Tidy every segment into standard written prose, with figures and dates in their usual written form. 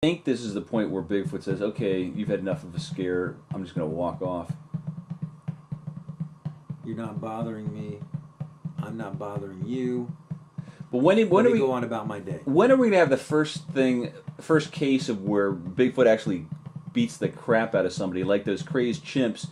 I think this is the point where Bigfoot says, okay, you've had enough of a scare, I'm just going to walk off. You're not bothering me. I'm not bothering you. But when Let are me we go on about my day. when are we going to have the first case of where Bigfoot actually beats the crap out of somebody, like those crazed chimps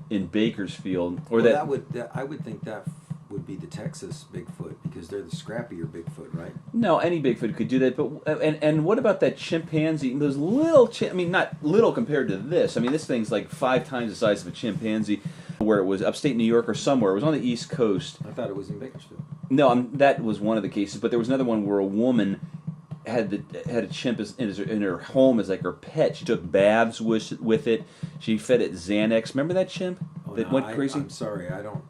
in Bakersfield? Or Well, I would think that would be the Texas Bigfoot, because they're the scrappier Bigfoot, right? No, any Bigfoot could do that. But and what about that chimpanzee? Those little, I mean, not little compared to this. I mean, this thing's like 5 times the size of a chimpanzee. Where it was upstate New York or somewhere. It was on the East Coast. I thought it was in Bakersfield. No, that was one of the cases. But there was another one where a woman had a chimp in her home as like her pet. She took baths with it. She fed it Xanax. Remember that chimp that went crazy? I'm sorry, I don't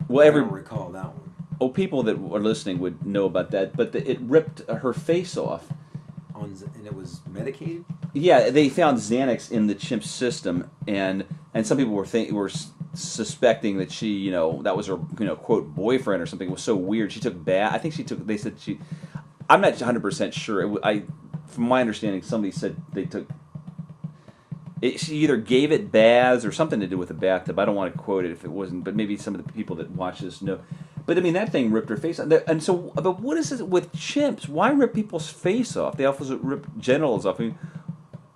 recall that one. Oh, people that are listening would know about that. But it ripped her face off. And it was medicated? Yeah, they found Xanax in the chimp's system, and some people were suspecting that she, that was her, quote, boyfriend or something. It was so weird. She took bath. I think she took. They said she. I'm not 100% sure. From my understanding, somebody said they took. She either gave it baths or something to do with the bathtub. I don't want to quote it if it wasn't, but maybe some of the people that watch this know. But I mean, that thing ripped her face off. And so, but what is it with chimps? Why rip people's face off? They also rip genitals off. I mean,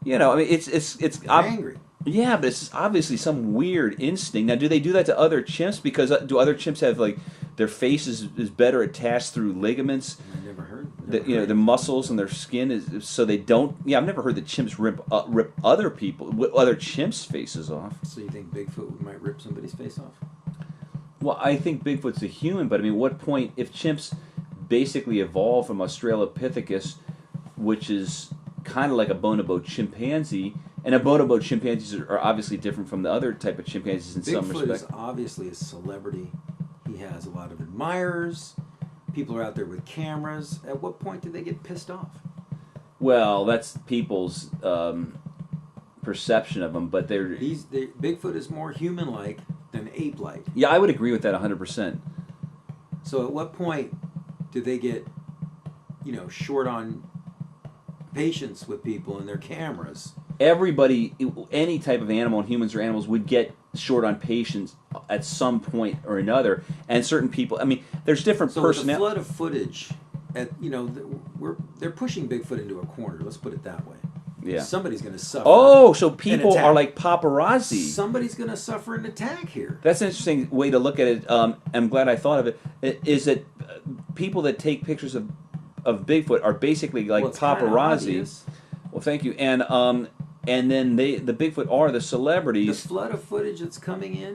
it's angry. Yeah, but it's obviously some weird instinct. Now, do they do that to other chimps? Because do other chimps have like their face is better attached through ligaments? I never heard. The muscles and their skin is so they don't. Yeah, I've never heard that chimps rip other chimps' faces off. So you think Bigfoot might rip somebody's face off? Well, I think Bigfoot's a human, but I mean, what point if chimps basically evolved from Australopithecus, which is kind of like a bonobo chimpanzee? And a bonobo chimpanzees are obviously different from the other type of chimpanzees in some respect. Bigfoot is obviously a celebrity. He has a lot of admirers. People are out there with cameras. At what point do they get pissed off? Well, that's people's perception of him, but Bigfoot is more human-like than ape-like. Yeah, I would agree with that 100%. So at what point do they get, short on patience with people and their cameras? Everybody, any type of animal, and humans or animals, would get short on patience at some point or another. And certain people, I mean, there's different personalities. So the flood of footage, they're pushing Bigfoot into a corner. Let's put it that way. Yeah. Somebody's going to suffer. Oh, so people are like paparazzi. Somebody's going to suffer an attack here. That's an interesting way to look at it. I'm glad I thought of it. Is that people that take pictures of Bigfoot are basically like paparazzi. Well, thank you. And then the Bigfoot are the celebrities. The flood of footage that's coming in